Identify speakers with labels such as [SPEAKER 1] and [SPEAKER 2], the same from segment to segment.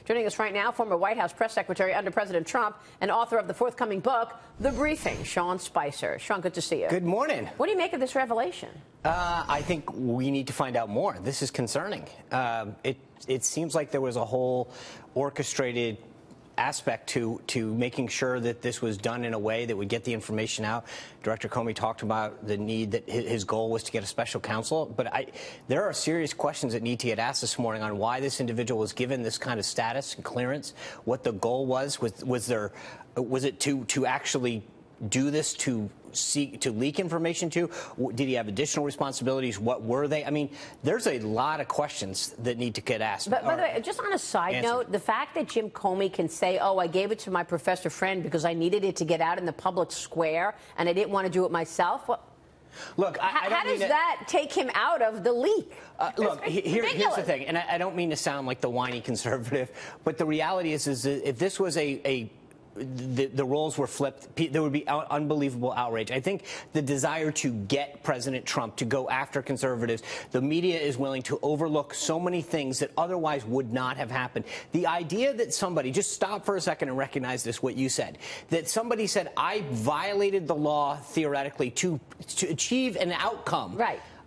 [SPEAKER 1] Joining us right now, former White House press secretary under President Trump and author of the forthcoming book, The Briefing, Sean Spicer. Sean, good to see you.
[SPEAKER 2] Good morning.
[SPEAKER 1] What do you make of this revelation?
[SPEAKER 2] I think we need to find out more. This is concerning. It seems like there was a whole orchestrated aspect to making sure that this was done in a way that would get the information out. Director Comey talked about the need that his goal was to get a special counsel, but there are serious questions that need to get asked this morning on why this individual was given this kind of status and clearance, what the goal was it to actually do this, to leak information to? Did he have additional responsibilities? What were they? I mean, there's a lot of questions that need to get asked.
[SPEAKER 1] But by the way, just on a side note, the fact that Jim Comey can say, oh, I gave it to my professor friend because I needed it to get out in the public square and I didn't want to do it myself. Well,
[SPEAKER 2] look,
[SPEAKER 1] how does that take him out of the leak?
[SPEAKER 2] Look, here's the thing, and I don't mean to sound like the whiny conservative, but the reality is that if this was the roles were flipped, there would be unbelievable outrage. I think the desire to get President Trump to go after conservatives, the media is willing to overlook so many things that otherwise would not have happened. The idea that somebody, just stop for a second and recognize this, what you said, that somebody said, I violated the law theoretically to achieve an outcome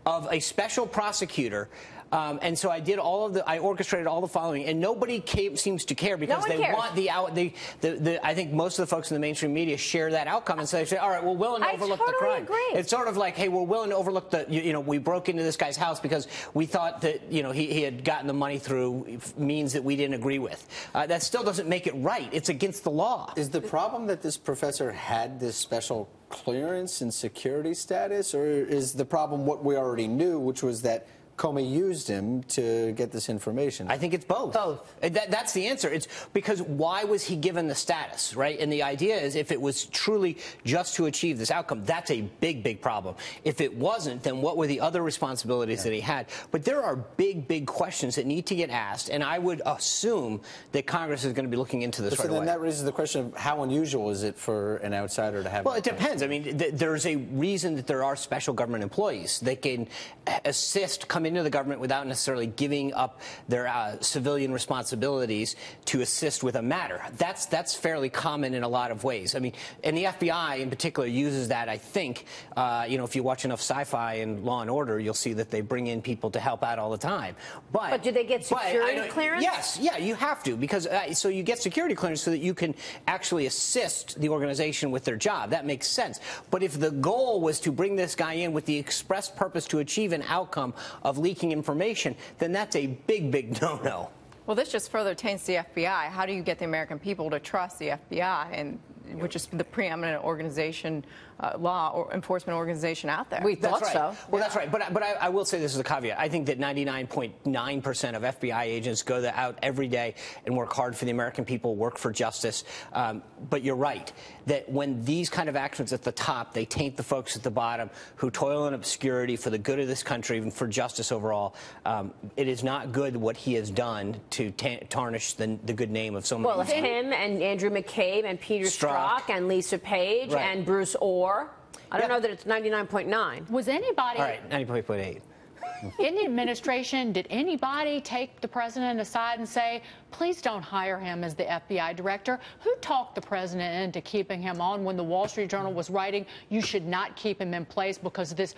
[SPEAKER 2] of a special prosecutor. And so I orchestrated all the following, and nobody seems to care because they want I think most of the folks in the mainstream media share that outcome, and so they say, all right, we're willing to overlook the crime.
[SPEAKER 1] Agree.
[SPEAKER 2] It's sort of like, hey, we're willing to overlook we broke into this guy's house because we thought that, he had gotten the money through means that we didn't agree with. That still doesn't make it right. It's against the law.
[SPEAKER 3] Is the problem that this professor had this special clearance and security status, or is the problem what we already knew, which was that Comey used him to get this information?
[SPEAKER 2] I think it's both. That's the answer. It's because why was he given the status, right? And the idea is if it was truly just to achieve this outcome, that's a big, big problem. If it wasn't, then what were the other responsibilities that he had? But there are big, big questions that need to get asked, and I would assume that Congress is going to be looking into this right away.
[SPEAKER 3] So then that raises the question of how unusual is it for an outsider to have...
[SPEAKER 2] Well, it depends. I mean, there's a reason that there are special government employees. They can assist, come into the government without necessarily giving up their civilian responsibilities to assist with a matter. That's fairly common in a lot of ways. I mean, and the FBI in particular uses that, I think. If you watch enough sci-fi and Law and Order, you'll see that they bring in people to help out all the time. But
[SPEAKER 1] do they get security clearance?
[SPEAKER 2] Yes, yeah, you have to, because so you get security clearance so that you can actually assist the organization with their job. That makes sense. But if the goal was to bring this guy in with the express purpose to achieve an outcome of leaking information, then that's a big, big no-no.
[SPEAKER 4] Well, this just further taints the FBI. How do you get the American people to trust the FBI, and which is the preeminent organization, law or enforcement organization out there?
[SPEAKER 1] We thought so.
[SPEAKER 2] Well, that's right. But I will say this as a caveat. I think that 99.9% of FBI agents go out every day and work hard for the American people, work for justice. But you're right that when these kind of actions at the top, they taint the folks at the bottom who toil in obscurity for the good of this country and for justice overall. It is not good what he has done to tarnish the good name of so many.
[SPEAKER 1] Well, him and Andrew McCabe and Peter Strzok and Lisa Page and Bruce Orr. I don't know that it's 99.9.
[SPEAKER 5] Was anybody...
[SPEAKER 2] All right, 90.8.
[SPEAKER 5] In the administration, did anybody take the president aside and say, please don't hire him as the FBI director? Who talked the president into keeping him on when the Wall Street Journal was writing, you should not keep him in place because of this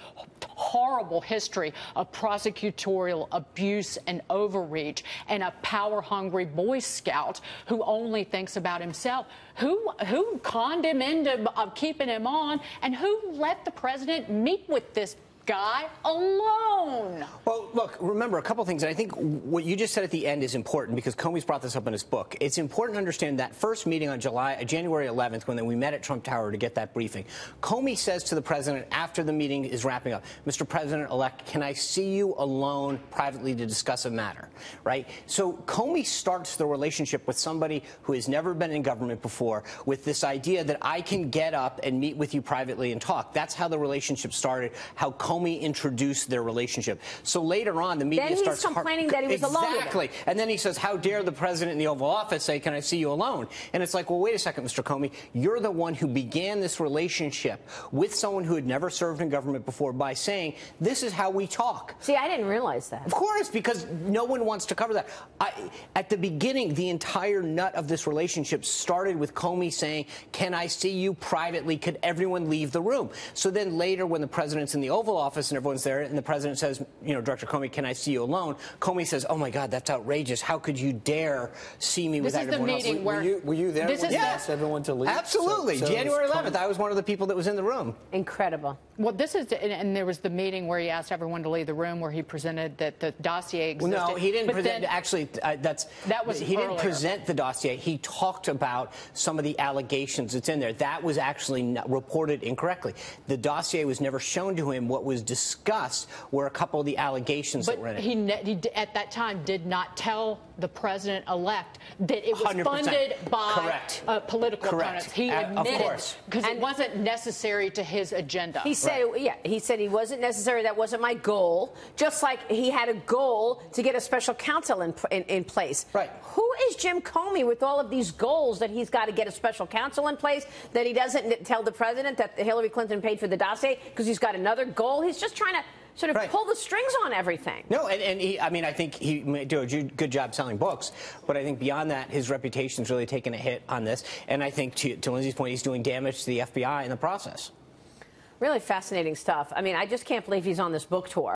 [SPEAKER 5] horrible history of prosecutorial abuse and overreach, and a power-hungry Boy Scout who only thinks about himself? Who conned him into keeping him on, and who let the president meet with this guy alone?
[SPEAKER 2] Well, look, remember a couple things, and I think what you just said at the end is important because Comey's brought this up in his book. It's important to understand that first meeting on January 11th, when we met at Trump Tower to get that briefing, Comey says to the president after the meeting is wrapping up, Mr. President-elect, can I see you alone privately to discuss a matter, right? So Comey starts the relationship with somebody who has never been in government before with this idea that I can get up and meet with you privately and talk. That's how the relationship started, how Comey introduced their relationship. So later on, the media
[SPEAKER 1] then
[SPEAKER 2] starts
[SPEAKER 1] complaining that he was alone with him.
[SPEAKER 2] Exactly. And then he says, how dare the president in the Oval Office say, can I see you alone? And it's like, well, wait a second, Mr. Comey. You're the one who began this relationship with someone who had never served in government before by saying, this is how we talk.
[SPEAKER 1] See, I didn't realize that.
[SPEAKER 2] Of course, because no one wants to cover that. At the beginning, the entire nut of this relationship started with Comey saying, can I see you privately? Could everyone leave the room? So then later, when the president's in the Oval Office and everyone's there, and the president says, you know, Director Comey, can I see you alone? Comey says, oh, my God, that's outrageous. How could you dare see me without everyone else?
[SPEAKER 5] This is the meeting where...
[SPEAKER 3] Were you there when he asked everyone to leave?
[SPEAKER 2] Absolutely.
[SPEAKER 3] So
[SPEAKER 2] January 11th, I was one of the people that was in the room.
[SPEAKER 1] Incredible.
[SPEAKER 5] Well, this is, and there was the meeting where he asked everyone to leave the room, where he presented that the dossier existed.
[SPEAKER 2] No, he didn't present.
[SPEAKER 5] Then,
[SPEAKER 2] actually,
[SPEAKER 5] that was
[SPEAKER 2] he didn't
[SPEAKER 5] earlier.
[SPEAKER 2] present the dossier. He talked about some of the allegations that's in there. That was actually reported incorrectly. The dossier was never shown to him. What was discussed were a couple of the allegations that were in it.
[SPEAKER 5] He at that time did not tell the president-elect that it was
[SPEAKER 2] 100%.
[SPEAKER 5] Funded by
[SPEAKER 2] Correct.
[SPEAKER 5] Political
[SPEAKER 2] Correct.
[SPEAKER 5] opponents. He admitted,
[SPEAKER 2] of course,
[SPEAKER 5] because it wasn't necessary to his agenda.
[SPEAKER 1] He said, yeah, he said he wasn't necessary. That wasn't my goal. Just like he had a goal to get a special counsel in place.
[SPEAKER 2] Right.
[SPEAKER 1] Who is Jim Comey with all of these goals that he's got to get a special counsel in place, that he doesn't tell the president that Hillary Clinton paid for the dossier because he's got another goal? He's just trying to sort of pull the strings on everything.
[SPEAKER 2] No, and he, I mean, I think he may do a good job selling books, but I think beyond that, his reputation's really taken a hit on this. And I think, to Lindsay's point, he's doing damage to the FBI in the process.
[SPEAKER 1] Really fascinating stuff. I mean, I just can't believe he's on this book tour.